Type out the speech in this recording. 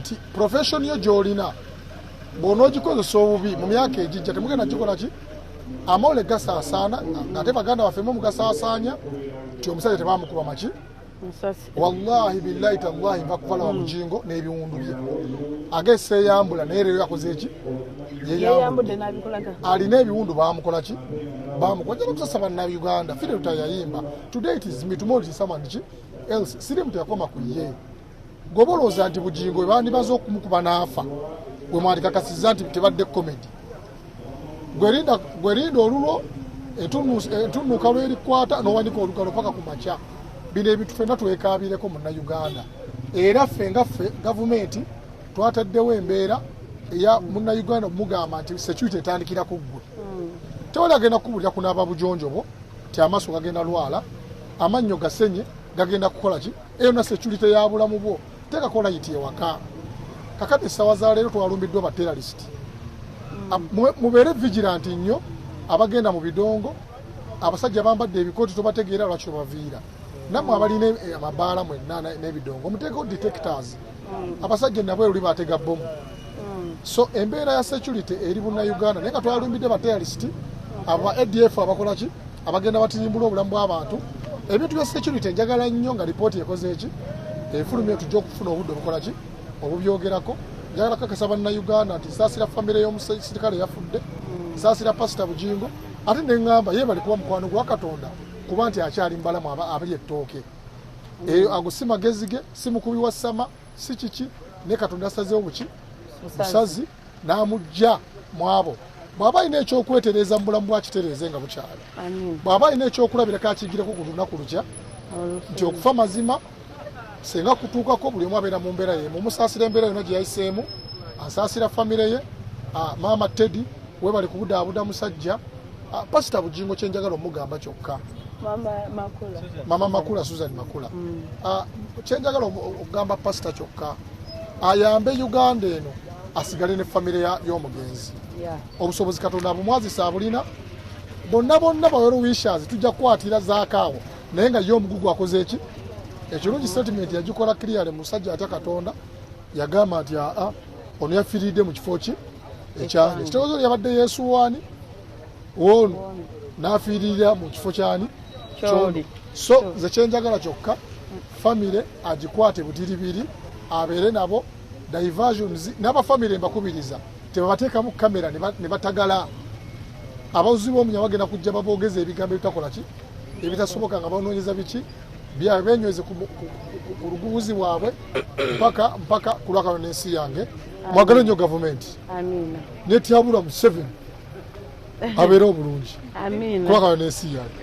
nti profession yo gyolina bw'onoogikozesa obubi mu myaka egijja temugenda gikola ki amawole gasaasaana ate baganda baffe mu gasaasaanya nti omusajja tebamukuba maki wallahi billahi tallahi nva kuvala wa Bugingo n'ebiwundu bye ageseeyambula naye leero yakoze eki yeyambudde n'abikolaga alina ebiwundu baamukola ki bamukwajja n'okusasa bannayuganda fire tutayayimba today it is me tomorrow it is someone else siri muntu yakoma ku ye gobolooza nti Bugingo bwe bandimaze okumukuba n'afa bwe mwandikakasiza nti tebadde comedy gwerinda olulo entunuuka lwerikwata n'owanika olugalo paka ku makya bino ebintu ffenna twekaabireko munnayuganda era ffe nga ffe gavumenti twataddewo embeera eya munnayuganda omugamba nti security etandikira ku ggwe tewali agenda kukubulira kunaaba bujonjo bwo ti amaaso gagenda lwala amannyo gasenye gagenda kukola ki eyo na security ya bulamu bwo tekakola yiti ewaka kakati essaawa za leero twalumbiddwa baterrorist mubeere vigilant nnyo abagenda mu bidongo abasajja bambadde ebikooti tobategeera lwaki baviira nammwe abalina amabaala mwenna n'ebidongo muteeko detectors abasajja nabwe luli batega bomu so embeera ya security eri bunnayuganda naye nga twalumbidde baterrorist aba ADF abakola ki abagenda batirimbula obulamu bw'abantu ebintu bya security njagala nnyo nga lipooti ekoze eki efulumye tujja okufuna obudde obukola ki obubyogerako njagala kakasa bannayuganda nti saasira famire y'omusirikale yafudde saasira pasita Bugingo ate neŋŋamba ye bali kuba mukwano gwa Katonda kuba nti akyali mbalamu abali ettooke eyo ago si magezi ge si mukubi wa ssama si kiki ne Katonda asazeewo buki busazi n'amugja mu abo bw'aba alina ekyokwetereeza mu bulamu bwakitereeze nga bukyali bw'aba alina ekyokulabirako akigireko ku lunaku lukya nti okufa mazima senga kutuukako buli omu abeera mu mbeera ye mumusaasira embeera yonna gye yayiseemu asaasira famire ye maama Teddy webali kubudaabuda musajja pasita Bugingo kyenjagala omugamba kyokka mama Makula Susan Makula kyenjagala okugamba pasita kyokka ayambe Uganda eno asigale ne famire y'omugenzi obusobozi Katonda abumwazisa abulina bonna baweruwishazi tujja kukwatira zaakaawo naye nga ye omugugu akoze eki ekirungi statement yagikola clear musajja atya Katonda yagamba nti ono yafiiridde mu kifo ki ekyange ekitegeezo yabadde Yesu wani ono n'afiirira mu kifo kyani kyoli so ze kyenjagala kyokka famire agikwate butiribiri abeere nabo diversions n'abafamire mbakubiriza tebabateekamu kamera ne batagala abawuzi b'omunya bagenda kujja baboogeza ebigambo ebitakola ki ebitasoboka nga banoonyeza biki byabwe benyweze ku lugubuzi bwabwe mpaka ku lwakano n'ensi yange mwagale nnyo gavumenti netyabula mu 7 abeere obulungi ku lwakano n'ensi yange